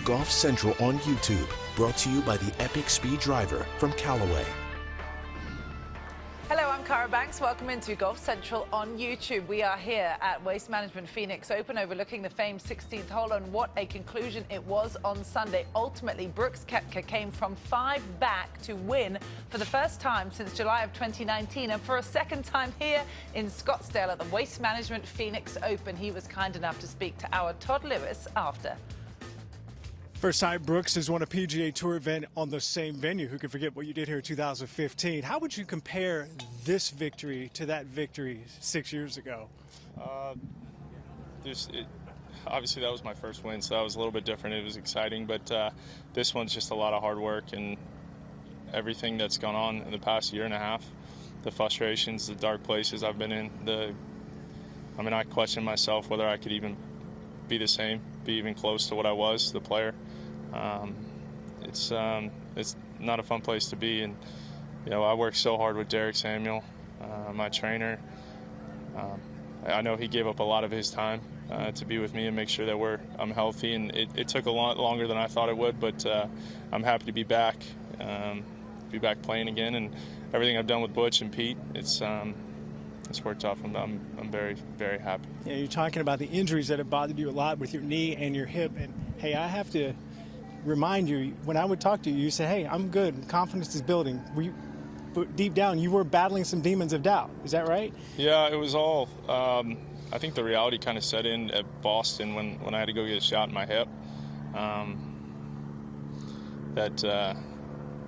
Golf Central on YouTube, brought to you by the Epic Speed Driver from Callaway. Hello, I'm Cara Banks. Welcome into Golf Central on YouTube. We are here at Waste Management Phoenix Open, overlooking the famed 16th hole, and what a conclusion it was on Sunday. Ultimately, Brooks Koepka came from 5 back to win for the first time since July of 2019, and for a second time here in Scottsdale at the Waste Management Phoenix Open. He was kind enough to speak to our Todd Lewis after. First time Brooks has won a PGA Tour event on the same venue. Who could forget what you did here in 2015? How would you compare this victory to that victory 6 years ago? Obviously, that was my first win, so that was a little bit different. It was exciting, but this one's just a lot of hard work and everything that's gone on in the past year and a half. The frustrations, the dark places I've been in. I question myself whether I could even be the same, be even close to what I was, the player. It's not a fun place to be, and I worked so hard with Derek Samuel, my trainer. I know he gave up a lot of his time to be with me and make sure that I'm healthy, and it took a lot longer than I thought it would, but I'm happy to be back playing again, and everything I've done with Butch and Pete, it's worked off. I'm very, very happy. Yeah, you're talking about the injuries that have bothered you a lot with your knee and your hip. And, hey, I have to remind you, when I would talk to you, you said, hey, I'm good. Confidence is building. But deep down, you were battling some demons of doubt. Is that right? Yeah, it was all. I think the reality kind of set in at Boston when I had to go get a shot in my hip.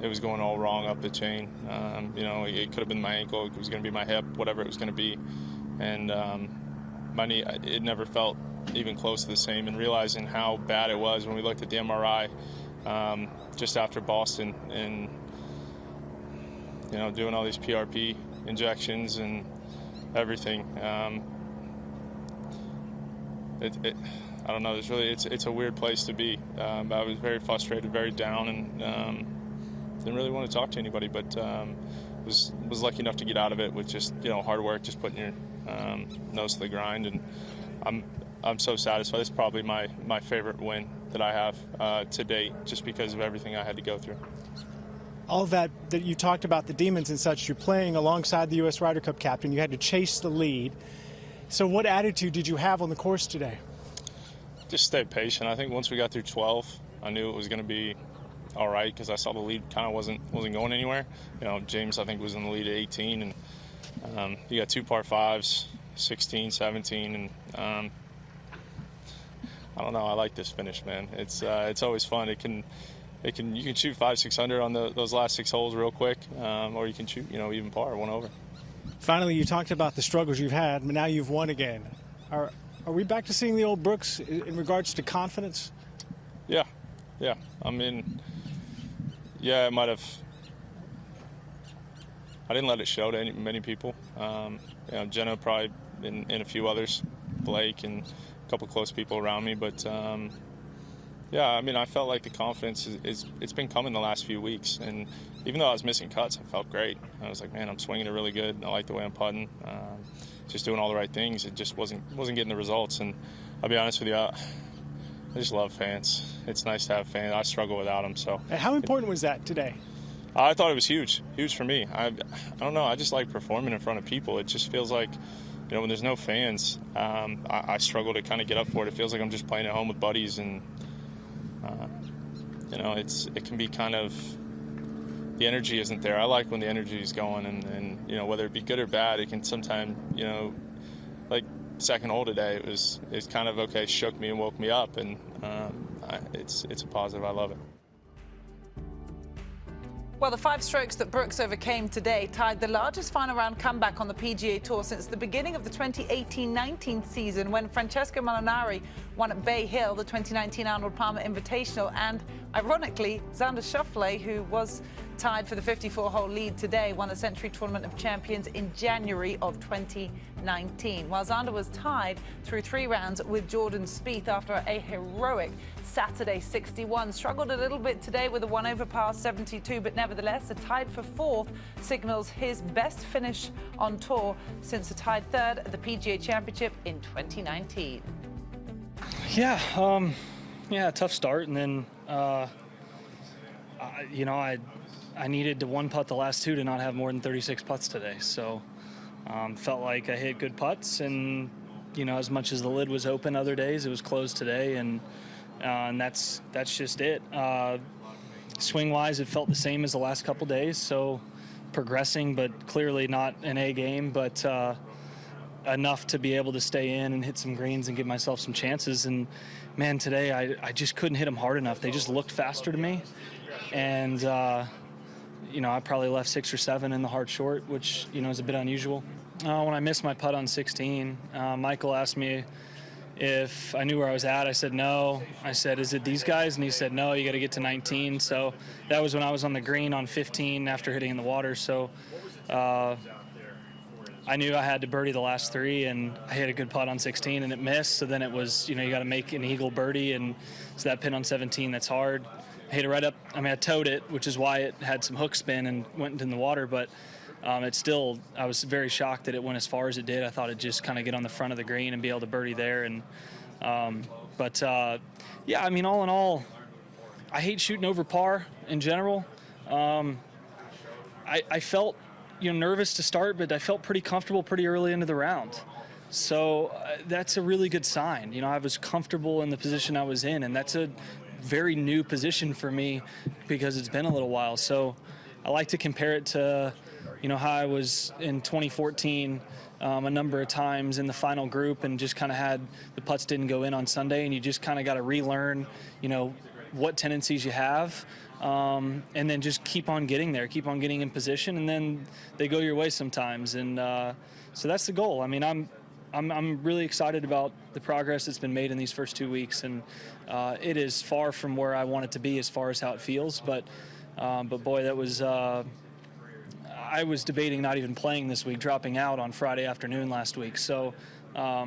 It was going all wrong up the chain. It could have been my ankle, it was going to be my hip, whatever it was going to be. And my knee, it never felt even close to the same. And realizing how bad it was when we looked at the MRI just after Boston, and doing all these PRP injections and everything. I don't know. It's a weird place to be. I was very frustrated, very down, and didn't really want to talk to anybody, but was lucky enough to get out of it with just hard work, just putting your nose to the grind, and I'm so satisfied. It's probably my favorite win that I have to date, just because of everything I had to go through. All that you talked about, the demons and such, you're playing alongside the U.S. Ryder Cup captain. You had to chase the lead. So what attitude did you have on the course today? Just stay patient. I think once we got through 12, I knew it was going to be all right, because I saw the lead kind of wasn't going anywhere. James, I think, was in the lead at 18, and you got 2 par 5s, 16, 17, and I don't know. I like this finish, man. It's always fun. You can shoot 5, 6 under on those last 6 holes real quick, or you can shoot even par, 1 over. Finally, you talked about the struggles you've had, but now you've won again. Are we back to seeing the old Brooks in regards to confidence? Yeah. It might have. I didn't let it show to many people. Jenna probably, and a few others, Blake and a couple close people around me. But I felt like the confidence it's been coming the last few weeks. And even though I was missing cuts, I felt great. I was like, man, I'm swinging it really good. I like the way I'm putting. Just doing all the right things. It just wasn't getting the results. And I'll be honest with you, I just love fans. It's nice to have fans. I struggle without them. So. How important was that today? I thought it was huge for me. I don't know. I just like performing in front of people. It just feels like, when there's no fans, I struggle to kind of get up for it. It feels like I'm just playing at home with buddies, and it can be kind of, the energy isn't there. I like when the energy is going, and whether it be good or bad, it can sometimes, like second hole today, it's kind of okay, shook me and woke me up, and it's a positive. I love it. Well, the 5 strokes that Brooks overcame today tied the largest final round comeback on the PGA Tour since the beginning of the 2018-19 season, when Francesco Molinari won at Bay Hill the 2019 Arnold Palmer Invitational, and ironically, Xander Schauffele, who was tied for the 54-hole lead today, won the Century Tournament of Champions in January of 2019. While Xander was tied through 3 rounds with Jordan Spieth after a heroic Saturday 61. Struggled a little bit today with a 1 over par 72, but nevertheless, a tied for 4th signals his best finish on tour since a tied 3rd at the PGA Championship in 2019. Yeah, Yeah, tough start, and then you know, I needed to one putt the last two to not have more than 36 putts today. So felt like I hit good putts, and you know, as much as the lid was open other days, it was closed today, and that's just it. Swing-wise, it felt the same as the last couple days, so progressing, but clearly not an A game, but enough to be able to stay in and hit some greens and give myself some chances. And man, today I just couldn't hit them hard enough. They just looked faster to me, and you know, I probably left 6 or 7 in the hard short, which, you know, is a bit unusual. When I missed my putt on 16, Michael asked me if I knew where I was at. I said no. I said, is it these guys? And he said, no, you got to get to 19. So that was when I was on the green on 15 after hitting in the water. So I knew I had to birdie the last 3, and I hit a good putt on 16 and it missed. So then it was, you know, you got to make an eagle birdie, and so that pin on 17, that's hard. I hit it right up. I mean, I towed it, which is why it had some hook spin and went in the water, but it's still, I was very shocked that it went as far as it did. I thought it'd just kind of get on the front of the green and be able to birdie there. And yeah, I mean, all in all, I hate shooting over par in general. I felt, you know, nervous to start, but I felt pretty comfortable pretty early into the round. So that's a really good sign. You know, I was comfortable in the position I was in, and that's a very new position for me because it's been a little while. So I like to compare it to, you know, how I was in 2014 a number of times in the final group, and just kind of had the putts didn't go in on Sunday, and you just kind of got to relearn, you know, what tendencies you have, and then just keep on getting there, keep on getting in position, and then they go your way sometimes. And so that's the goal. I mean, I'm really excited about the progress that's been made in these first 2 weeks, and it is far from where I want it to be as far as how it feels. But boy, that was. I was debating not even playing this week, dropping out on Friday afternoon last week. So I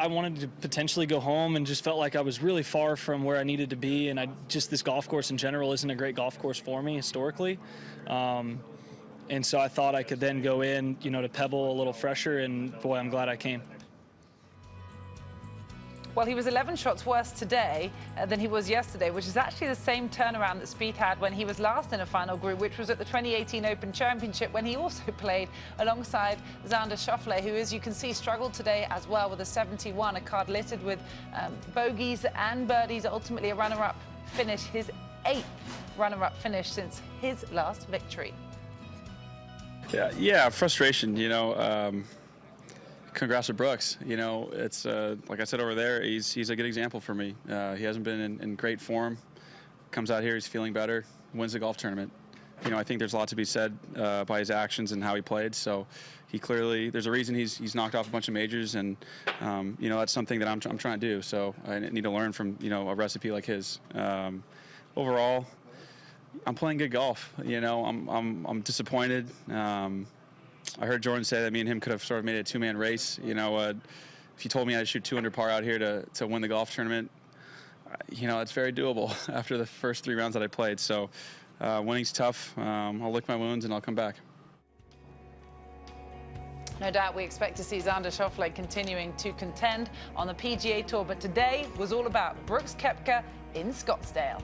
wanted to potentially go home, and just felt like I was really far from where I needed to be. And this golf course in general isn't a great golf course for me historically. And so I thought I could then go in, you know, to Pebble a little fresher, and boy, I'm glad I came. Well, he was 11 shots worse today than he was yesterday, which is actually the same turnaround that Spieth had when he was last in a final group, which was at the 2018 Open Championship, when he also played alongside Xander Schauffele, who, as you can see, struggled today as well with a 71, a card littered with bogeys and birdies, ultimately a runner-up finish, his 8th runner-up finish since his last victory. Yeah, frustration, you know. Congrats to Brooks. You know, it's like I said over there, he's a good example for me. He hasn't been in great form. Comes out here, he's feeling better, wins the golf tournament. You know, I think there's a lot to be said by his actions and how he played. So he clearly, there's a reason he's knocked off a bunch of majors, and you know, that's something that I'm trying to do. So I need to learn from, you know, a recipe like his. Overall, I'm playing good golf. You know, I'm disappointed. I heard Jordan say that me and him could have sort of made it a 2-man race. You know, if you told me I'd shoot 2 under par out here to win the golf tournament, you know, it's very doable after the first 3 rounds that I played. So winning's tough. I'll lick my wounds and I'll come back. No doubt we expect to see Xander Schauffele continuing to contend on the PGA Tour, but today was all about Brooks Koepka in Scottsdale.